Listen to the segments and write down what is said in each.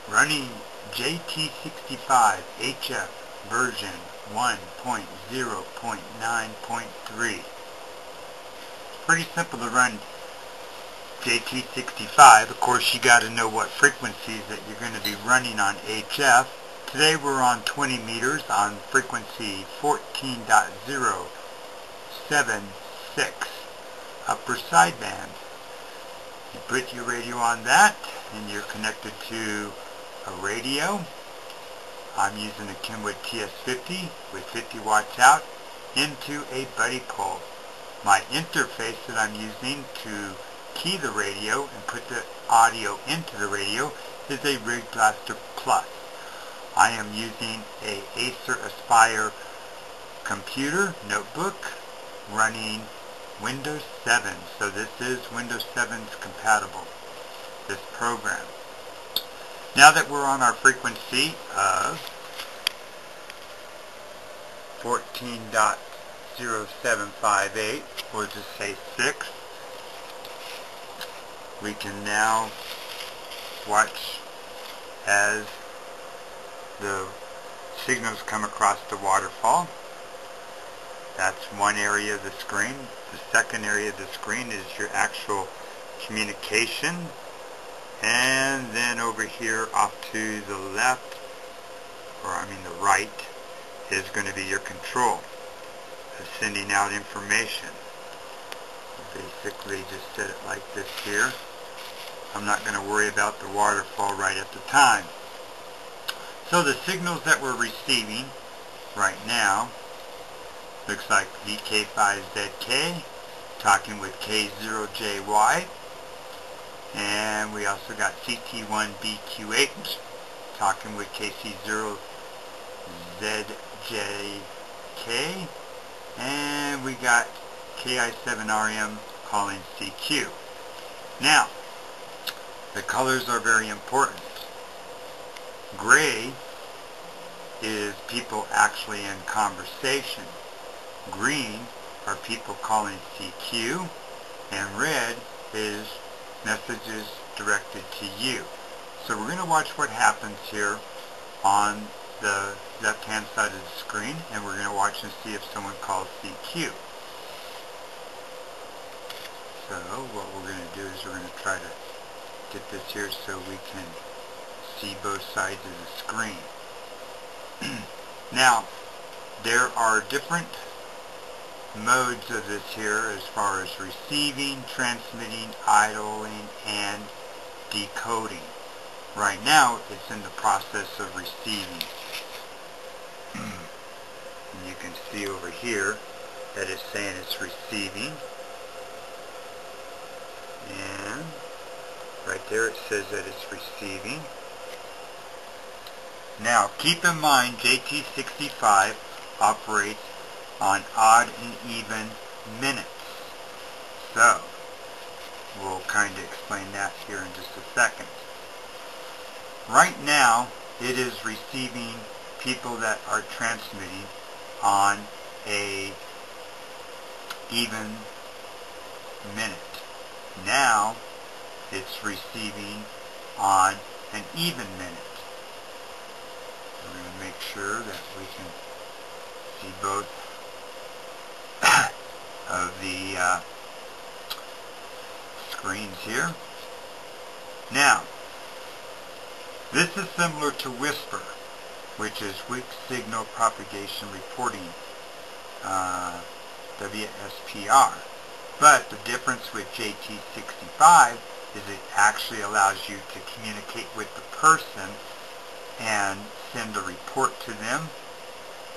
running JT65 version 1.0.9.3. It's pretty simple to run JT65. Of course, you got to know what frequencies that you're going to be running on HF. Today we're on 20 meters on frequency 14.076 upper sideband. You put your radio on that and you're connected to a radio. I'm using a Kenwood TS50 with 50 watts out into a buddy pole. My interface that I'm using to key the radio and put the audio into the radio is a Rig Blaster Plus. I am using a Acer Aspire computer notebook running Windows 7, so this is Windows 7's compatible, this program. Now that we're on our frequency of 14.0758, we'll just say 6, we can now watch as the signals come across the waterfall. That's one area of the screen. The second area of the screen is your actual communication. And then over here off to the left, or I mean the right, is going to be your control of sending out information. Basically just set it like this here. I'm not going to worry about the waterfall right at the time. So the signals that we're receiving right now looks like VK5ZK talking with K0JY, and we also got CT1BQ8 talking with KC0ZJK, and we got KI7RM calling CQ. Now, the colors are very important. Gray is people actually in conversation. Green are people calling CQ, and red is messages directed to you. So we're going to watch what happens here on the left-hand side of the screen, and we're going to watch and see if someone calls CQ. So what we're going to do is we're going to try to get this here so we can see both sides of the screen. Now, there are different modes of this here as far as receiving, transmitting, idling, and decoding. Right now, it's in the process of receiving. And you can see over here that it's saying it's receiving. And right there it says that it's receiving. Now, keep in mind, JT65 operates on odd and even minutes. So, we'll kind of explain that here in just a second. Right now, it is receiving people that are transmitting on a even minute. Now, it's receiving on an even minute. We're going to make sure that we can see both of the screens here. Now, this is similar to Whisper, which is Weak Signal Propagation Reporting, WSPR. But the difference with JT65 is it actually allows you to communicate with the person and send a report to them,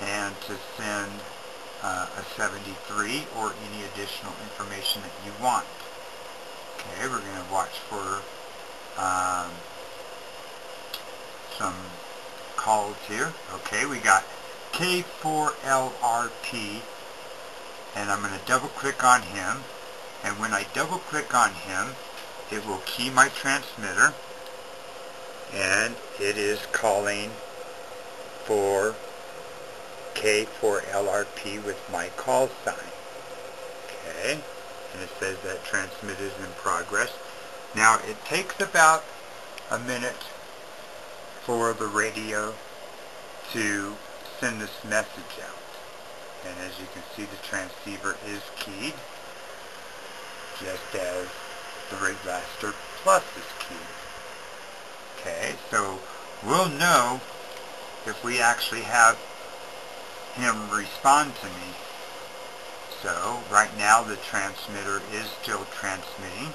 and to send a 73 or any additional information that you want. Okay, we're going to watch for some calls here. Okay, we got K4LRP, and I'm going to double click on him, and when I double click on him, it will key my transmitter, and it is calling for K4LRP with my call sign. Okay, and it says that transmit is in progress. Now, it takes about a minute for the radio to send this message out. And as you can see, the transceiver is keyed, just as the rate blaster plus is keyed. Okay, so we'll know if we actually have him respond to me. So right now the transmitter is still transmitting,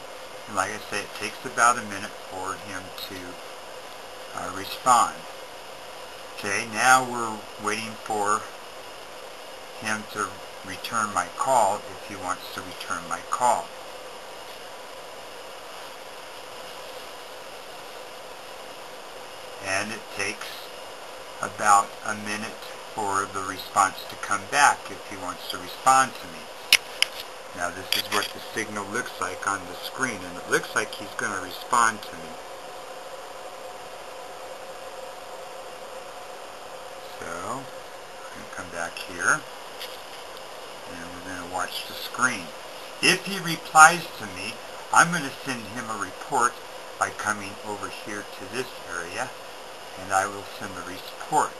and like I say, it takes about a minute for him to respond. Okay, now we're waiting for him to return my call if he wants to return my call. And it takes about a minute for the response to come back if he wants to respond to me. Now this is what the signal looks like on the screen, and it looks like he's going to respond to me. So I'm going to come back here, and we're going to watch the screen. If he replies to me, I'm going to send him a report by coming over here to this area, and I will send the report.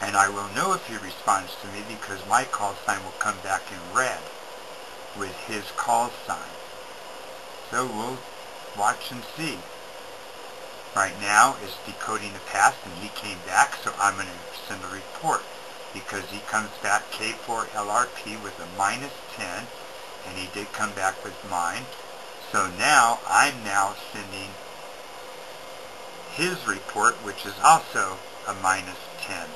And I will know if he responds to me because my call sign will come back in red with his call sign. So we'll watch and see. Right now it's decoding the past, and he came back, so I'm going to send a report because he comes back K4LRP with a -10, and he did come back with mine. So now I'm sending his report, which is also a -10.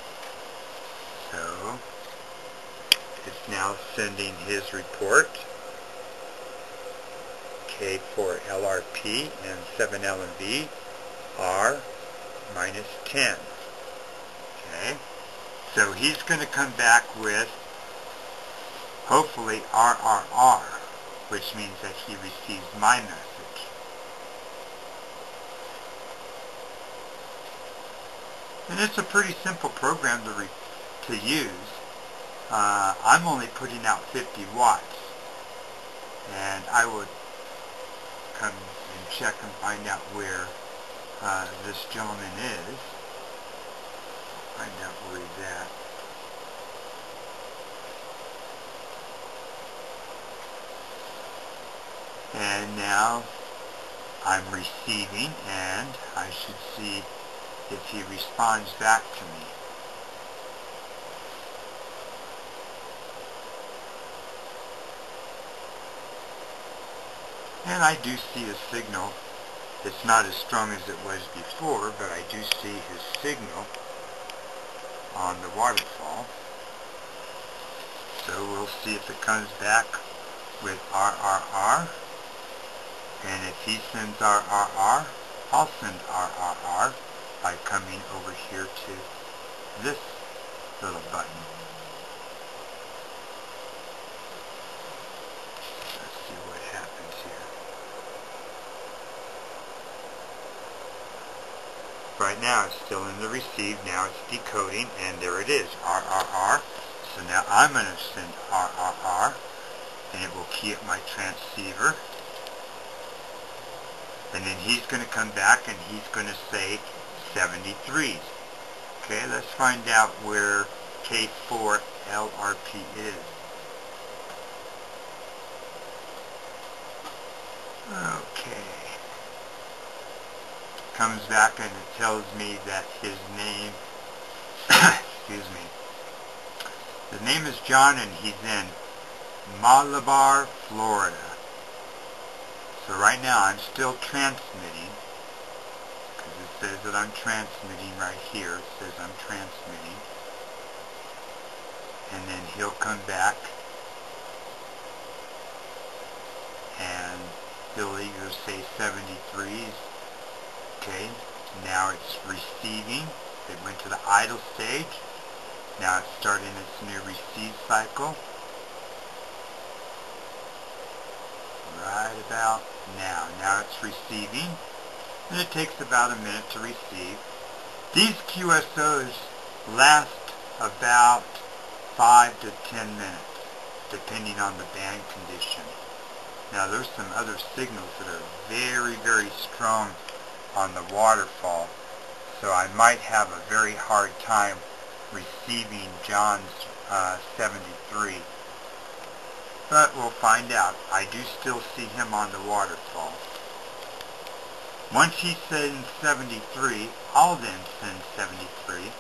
So it's now sending his report, K4LRP and 7LMV are -10. Okay, so he's going to come back with hopefully RRR, which means that he receives my message. And it's a pretty simple program to use. I'm only putting out 50 watts, and I would come and check and find out where this gentleman is. Find out where he's at. And now I'm receiving, and I should see if he responds back to me. And I do see a signal. It's not as strong as it was before, but I do see his signal on the waterfall. So we'll see if it comes back with RRR. And if he sends RRR, I'll send RRR by coming over here to this little button. Let's see what happens here. Right now it's still in the receive. Now it's decoding, and there it is, RRR. So now I'm going to send RRR, and it will key up my transceiver. And then he's going to come back and he's going to say 73s. Okay, let's find out where K4LRP is. Okay. Comes back and it tells me that his name, excuse me, his name is John, and he's in Malabar, Florida. So right now I'm still transmitting, because it says that I'm transmitting right here. It says I'm transmitting. And then he'll come back and he'll either say 73s. Okay, now it's receiving. It went to the idle stage. Now it's starting its new receive cycle. Right about now. Now it's receiving, and it takes about a minute to receive. These QSOs last about 5 to 10 minutes, depending on the band condition. Now there's some other signals that are very, very strong on the waterfall. so I might have a very hard time receiving John's 73. But we'll find out. I do still see him on the waterfall. Once he sends 73, I'll then send 73.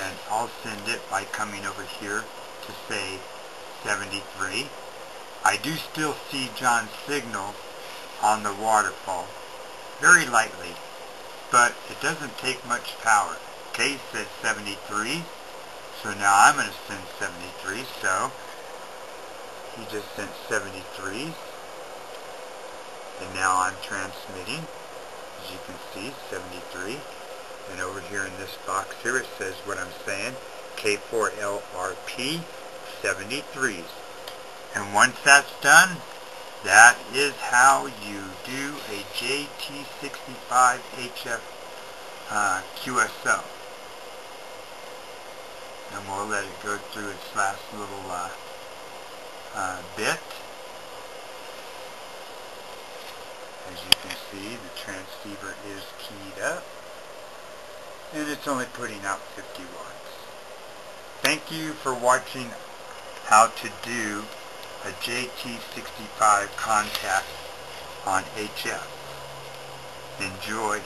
And I'll send it by coming over here to say 73. I do still see John's signal on the waterfall, very lightly, but it doesn't take much power. Okay, it says 73, so now I'm going to send 73, so he just sent 73, and now I'm transmitting, as you can see, 73, and over here in this box here it says what I'm saying, K4LRP 73s. And once that's done, that is how you do a JT65HF QSO. And we'll let it go through its last little bit. As you can see, the transceiver is keyed up, and it's only putting out 50 watts. Thank you for watching how to do a JT65 contact on HF. Enjoy.